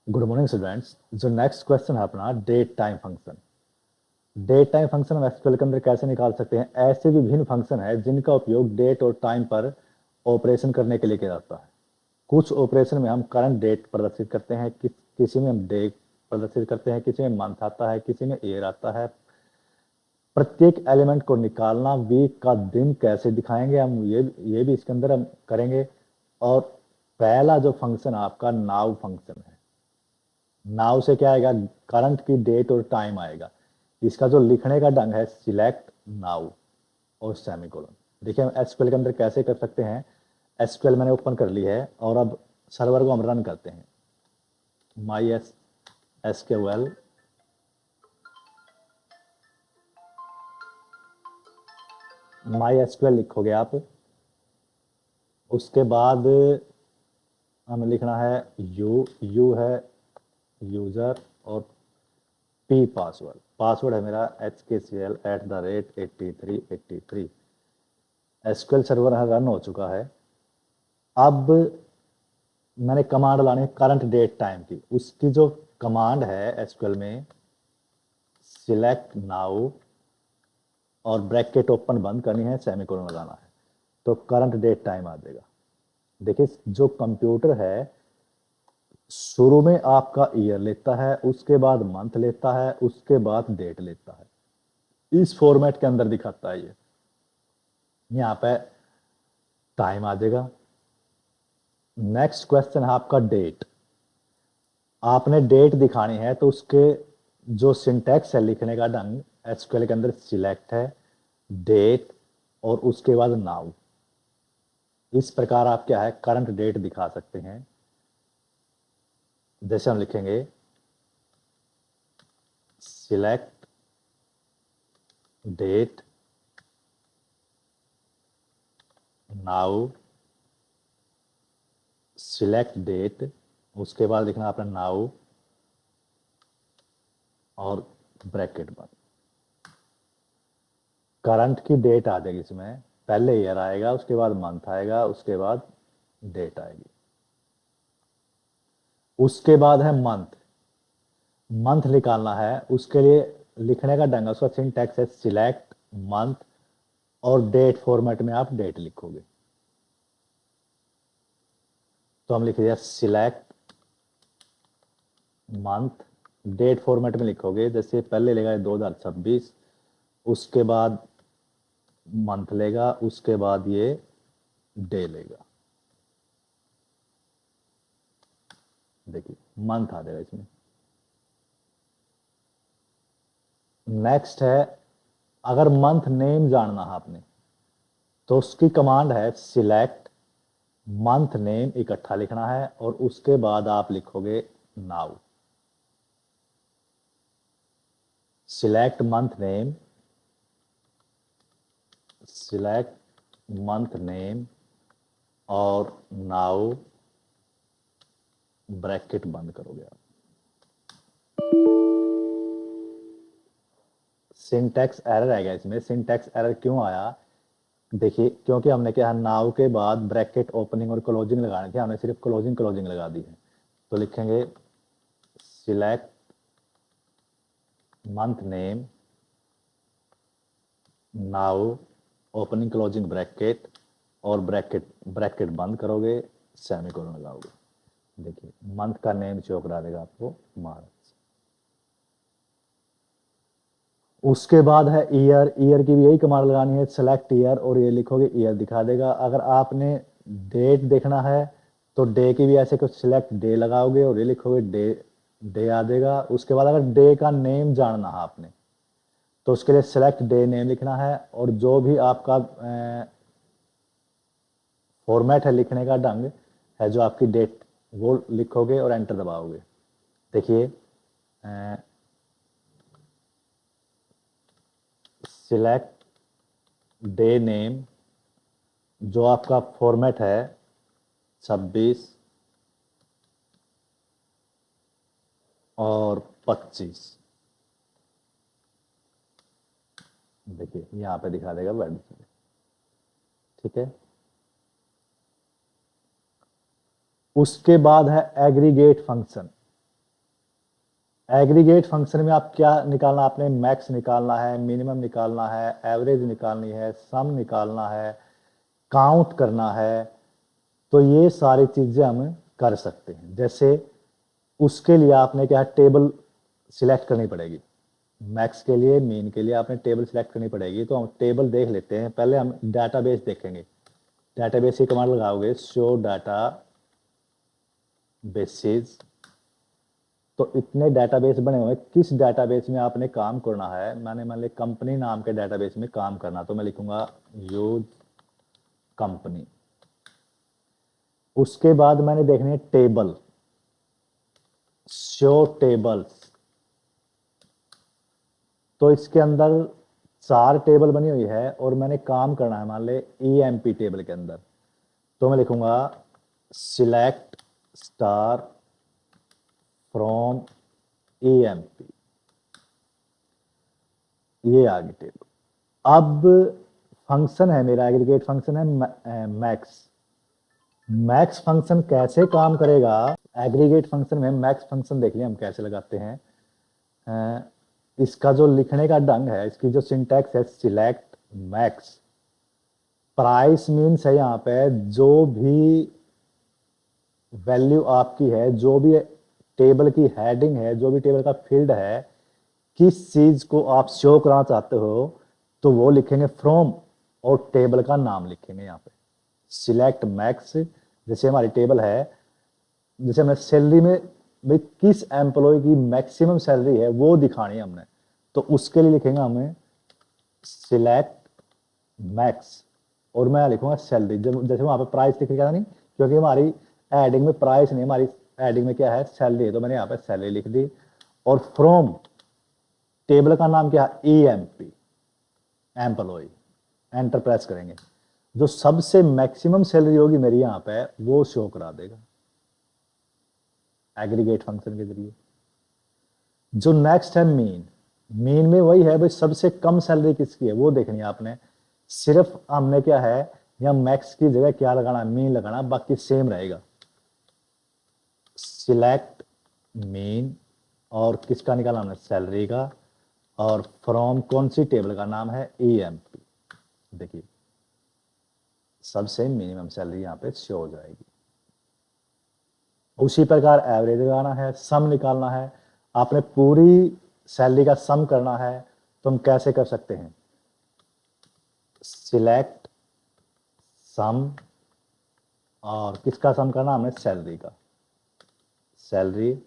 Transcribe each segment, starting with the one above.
Good morning students. जो next question है अपना date time function. Date time function हम एसक्यूएल के अंदर कैसे निकाल सकते हैं? ऐसे विभिन्न फंक्शन है जिनका उपयोग डेट और टाइम पर ऑपरेशन करने के लिए किया जाता है। कुछ ऑपरेशन में हम करंट डेट प्रदर्शित करते हैं, किसी में हम डे प्रदर्शित करते हैं, किसी में मंथ आता है, किसी में ईयर आता है। प्रत्येक एलिमेंट को निकालना, वीक का दिन कैसे दिखाएंगे हम, ये भी इसके अंदर हम करेंगे। और पहला जो फंक्शन आपका नाउ फंक्शन है। नाउ से क्या आएगा? करंट की डेट और टाइम आएगा। इसका जो लिखने का ढंग है सिलेक्ट नाउ और सेमीकोलन। देखिए हम एसक्यूएल के अंदर कैसे कर सकते हैं। एसक्यूएल मैंने ओपन कर ली है और अब सर्वर को हम रन करते हैं। माई एसक्यूएल लिखोगे आप। उसके बाद हमें लिखना है यू है यूजर और पी पासवर्ड है मेरा HKCL@8383। एसक्यूएल सर्वर रन हो चुका है। अब मैंने कमांड लानी है करंट डेट टाइम की। उसकी जो कमांड है एसक्यूएल में सिलेक्ट नाउ और ब्रैकेट ओपन बंद करनी है, सेमीकोलन लगाना है, तो करंट डेट टाइम आ जाएगा। देखिए जो कंप्यूटर है शुरू में आपका ईयर लेता है, उसके बाद मंथ लेता है, उसके बाद डेट लेता है। इस फॉर्मेट के अंदर दिखाता है ये। यहाँ पे टाइम आ जाएगा। नेक्स्ट क्वेश्चन है आपका डेट। आपने डेट दिखानी है तो उसके जो सिंटैक्स है लिखने का ढंग एसक्यूएल के अंदर सिलेक्ट है, डेट और उसके बाद नाउ। इस प्रकार आप क्या है करंट डेट दिखा सकते हैं। जैसे हम लिखेंगे select date now, select date, उसके बाद लिखना आपने नाउ और ब्रैकेट बंद। करंट की डेट आ जाएगी इसमें। पहले ईयर आएगा, उसके बाद मंथ आएगा, उसके बाद डेट आएगी। उसके बाद है मंथ निकालना है। उसके लिए लिखने का ढंग उसका सिंटैक्स है सिलेक्ट मंथ और डेट फॉर्मेट में आप डेट लिखोगे। तो हम लिख दिया सिलेक्ट मंथ, डेट फॉर्मेट में लिखोगे। जैसे पहले लेगा 2026, उसके बाद मंथ लेगा, उसके बाद ये डे लेगा। देखिए मंथ आ जाएगा इसमें। नेक्स्ट है अगर मंथ नेम जानना है आपने तो उसकी कमांड है सिलेक्ट मंथ नेम, इकट्ठा लिखना है और उसके बाद आप लिखोगे नाउ। सिलेक्ट मंथ नेम और नाउ ब्रैकेट बंद करोगे आप। सिंटैक्स एरर आएगा इसमें। सिंटैक्स एरर क्यों आया? देखिए क्योंकि हमने क्या नाउ के बाद ब्रैकेट ओपनिंग और क्लोजिंग लगानी थी, हमने सिर्फ क्लोजिंग लगा दी है। तो लिखेंगे select month name now opening closing bracket और ब्रैकेट बंद करोगे, सेमीकोलन लगाओगे। देखिए मंथ का नेम शो करा देगा आपको मार्च। उसके बाद है ईयर की भी यही कमांड लगानी है सेलेक्ट ईयर और ये लिखोगे ईयर दिखा देगा। अगर आपने डेट देखना है तो डे की भी ऐसे कुछ सिलेक्ट डे लगाओगे और ये लिखोगे डे आ जाएगा। उसके बाद अगर डे का नेम जानना है आपने तो उसके लिए सेलेक्ट डे नेम लिखना है और जो भी आपका फॉर्मेट है लिखने का ढंग है जो आपकी डेट वो लिखोगे और एंटर दबाओगे। देखिए सिलेक्ट डे नेम, जो आपका फॉर्मेट है 26 और 25। देखिए यहां पे दिखा देगा वेडनेसडे। ठीक है। उसके बाद है एग्रीगेट फंक्शन। एग्रीगेट फंक्शन में आप क्या निकालना, आपने मैक्स निकालना है, मिनिमम निकालना है, एवरेज निकालनी है, सम निकालना है, काउंट करना है। तो ये सारी चीजें हम कर सकते हैं। जैसे उसके लिए आपने क्या है, टेबल सिलेक्ट करनी पड़ेगी। मैक्स के लिए, मीन के लिए आपने टेबल सिलेक्ट करनी पड़ेगी। तो हम टेबल देख लेते हैं। पहले हम डाटाबेस देखेंगे। डाटाबेस की कमांड लगाओगे, शो डाटा बेसिस। तो इतने डाटाबेस बने हुए हैं, किस डाटाबेस में आपने काम करना है। मैंने मान लिया कंपनी नाम के डाटाबेस में काम करना, तो मैं लिखूंगा यूज कंपनी। उसके बाद मैंने देखनी है टेबल, शो टेबल्स। तो इसके अंदर 4 टेबल बनी हुई है और मैंने काम करना है मान ले ईएमपी टेबल के अंदर। तो मैं लिखूंगा सिलेक्ट स्टार फ्रॉम ईएमपी। ये आ गई टेबल। अब फंक्शन है मेरा, एग्रीगेट फंक्शन है मैक्स। मैक्स फंक्शन कैसे काम करेगा, एग्रीगेट फंक्शन में मैक्स फंक्शन देख लिया हम कैसे लगाते हैं। इसका जो लिखने का ढंग है, इसकी जो सिंटैक्स है, सिलेक्ट मैक्स। प्राइस मीन्स है यहाँ पे जो भी वैल्यू आपकी है, जो भी टेबल की हेडिंग है, जो भी टेबल का फील्ड है, किस चीज को आप शो करना चाहते हो, तो वो लिखेंगे फ्रॉम और टेबल का नाम लिखेंगे यहाँ पे सिलेक्ट मैक्स। जैसे हमारी टेबल है, जैसे हमने सैलरी में भाई किस एम्प्लॉय की मैक्सिमम सैलरी है वो दिखानी है हमने, तो उसके लिए लिखेंगे हमें सिलेक्ट मैक्स और मैं लिखूंगा सैलरी। जब जैसे वहां पे प्राइस लिखेगा नहीं, क्योंकि हमारी एडिंग में प्राइस नहीं, हमारी एडिंग में क्या है, सैलरी है। तो मैंने यहाँ पे सैलरी लिख दी। और फ्रॉम टेबल का नाम क्या है, ईएमपी एम्प्लॉय। एंटर प्रेस करेंगे, जो सबसे मैक्सिमम सैलरी होगी मेरी यहाँ पे वो शो करा देगा एग्रीगेट फंक्शन के जरिए। जो नेक्स्ट है मीन। मीन में वही है भाई, सबसे कम सैलरी किसकी है वो देखनी है आपने। सिर्फ हमने क्या है, या मैक्स की जगह क्या लगाना, मीन लगाना, बाकी सेम रहेगा। सिलेक्ट मीन और किसका निकालना हमने, सैलरी का। और फ्रॉम कौन सी टेबल का नाम है, ईएमपी। देखिए सबसे मिनिमम सैलरी यहां पे शो हो जाएगी। उसी प्रकार एवरेज लगाना है, सम निकालना है, आपने पूरी सैलरी का सम करना है। तो हम कैसे कर सकते हैं, सिलेक्ट सम और किसका सम करना हमने, सैलरी का। सैलरी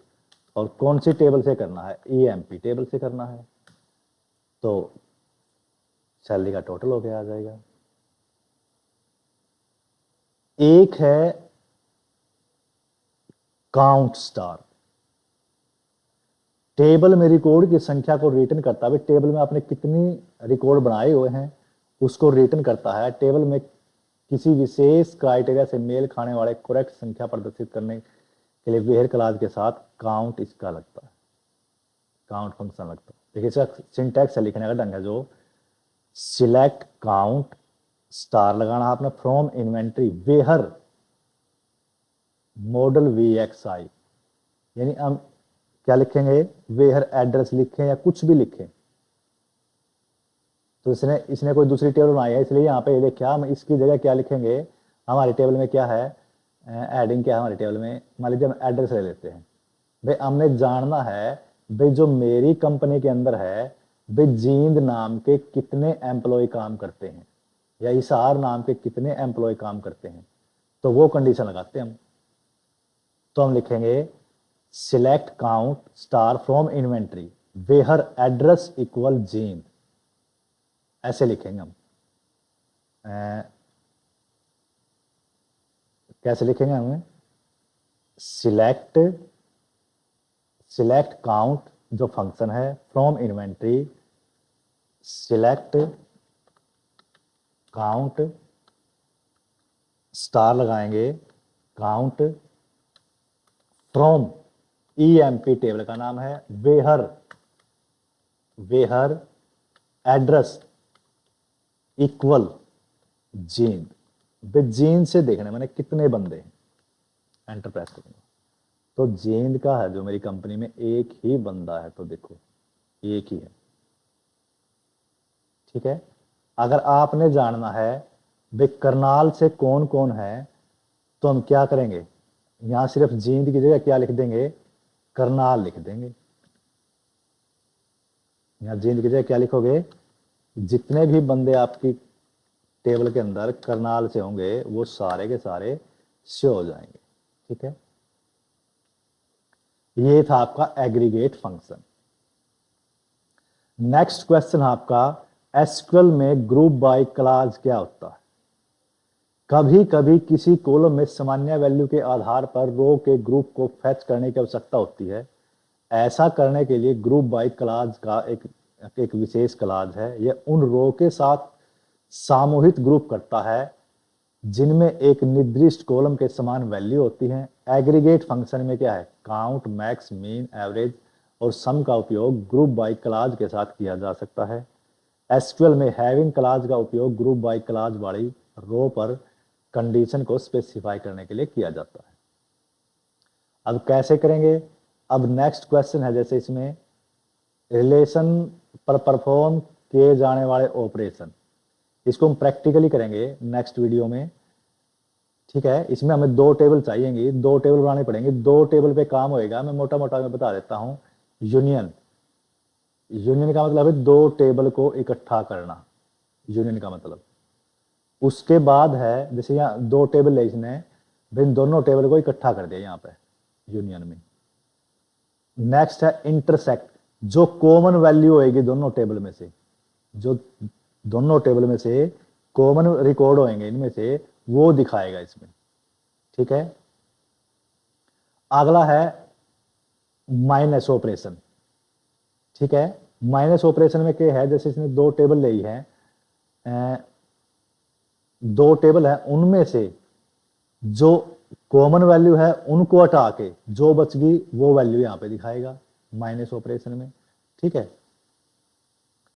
और कौन सी टेबल से करना है, ईएमपी टेबल से करना है। तो सैलरी का टोटल हो गया आ जाएगा। एक है काउंट स्टार। टेबल में रिकॉर्ड की संख्या को रिटर्न करता है। टेबल में आपने कितनी रिकॉर्ड बनाए हुए हैं उसको रिटर्न करता है। टेबल में किसी विशेष क्राइटेरिया से मेल खाने वाले करेक्ट संख्या प्रदर्शित करने के लिए वेयर क्लास के साथ काउंट इसका लगता है, काउंट फंक्शन लगता है। देखिए इसका सिंटैक्स है लिखने का ढंग है, जो सिलेक्ट काउंट स्टार लगाना आपने फ्रॉम इन्वेंट्री वेहर मॉडल VXI। यानी हम क्या लिखेंगे, वेहर एड्रेस लिखें या कुछ भी लिखें। तो इसने इसने कोई दूसरी टेबल बनाई है, इसलिए यहाँ पे ये देखिए हम इसकी जगह क्या लिखेंगे। हमारी टेबल में क्या है, एडिंग क्या है हमारी टेबल में, मान लीजिए हम एड्रेस ले लेते हैं। भाई हमने जानना है भाई जो मेरी कंपनी के अंदर है, भाई जींद नाम के कितने एम्प्लॉय काम करते हैं या इसार नाम के कितने एम्प्लॉय काम करते हैं। तो वो कंडीशन लगाते हैं हम। तो हम लिखेंगे select count star from inventory वेहर address equal Jind, ऐसे लिखेंगे हम। कैसे लिखेंगे हमें, सिलेक्ट सिलेक्ट काउंट जो फंक्शन है from inventory, select count star लगाएंगे काउंट फ्रॉम ईएमपी टेबल का नाम है वेहर वेहर एड्रेस इक्वल जींद। जींद से देखना मैंने कितने बंदे हैं, एंटर प्रेस करूंगा तो जींद का है जो मेरी कंपनी में एक ही बंदा है, तो देखो एक ही है। ठीक है, अगर आपने जानना है भाई करनाल से कौन कौन है, तो हम क्या करेंगे, यहां सिर्फ जींद की जगह क्या लिख देंगे, करनाल लिख देंगे। यहां जींद की जगह क्या लिखोगे, जितने भी बंदे आपकी टेबल के अंदर करनाल से होंगे वो सारे के सारे शो हो जाएंगे। ठीक है, ये था आपका एग्रीगेट फंक्शन। नेक्स्ट क्वेश्चन आपका, एसक्यूएल में ग्रुप बाय क्लास क्या होता है। कभी कभी किसी कॉलम में सामान्य वैल्यू के आधार पर रो के ग्रुप को फैच करने की आवश्यकता होती है। ऐसा करने के लिए ग्रुप बाय क्लास का एक विशेष क्लास है। यह उन रो के साथ सामूहिक ग्रुप करता है जिनमें एक निर्दिष्ट कॉलम के समान वैल्यू होती है। एग्रीगेट फंक्शन में क्या है, काउंट, मैक्स, मीन, एवरेज और सम का उपयोग ग्रुप बाय क्लास के साथ किया जा सकता है। एसक्यूएल में हैविंग क्लास का उपयोग ग्रुप बाय क्लास वाली रो पर कंडीशन को स्पेसिफाई करने के लिए किया जाता है। अब कैसे करेंगे, अब नेक्स्ट क्वेश्चन है, जैसे इसमें रिलेशन पर परफॉर्म किए जाने वाले ऑपरेशन, इसको हम प्रैक्टिकली करेंगे नेक्स्ट वीडियो में। ठीक है, इसमें हमें दो टेबल चाहिएंगी, दो टेबल बनाने पड़ेंगे, दो टेबल पे काम होएगा। मैं मोटा मोटा मैं बता देता हूं। यूनियन, यूनियन का मतलब है दो टेबल को इकट्ठा करना, यूनियन का मतलब। उसके बाद है, जैसे यहाँ दो टेबल है, इसने इन दोनों टेबल को इकट्ठा कर दिया यहाँ पे यूनियन में। नेक्स्ट है इंटरसेक्ट, जो कॉमन वैल्यू होएगी दोनों टेबल में से, जो दोनों टेबल में से कॉमन रिकॉर्ड होंगे इनमें से, वो दिखाएगा इसमें। ठीक है, अगला है माइनस ऑपरेशन। ठीक है, माइनस ऑपरेशन में क्या है, जैसे इसने दो टेबल ली है, दो टेबल है, उनमें से जो कॉमन वैल्यू है उनको हटा के जो बच गई वो वैल्यू यहां पे दिखाएगा माइनस ऑपरेशन में। ठीक है,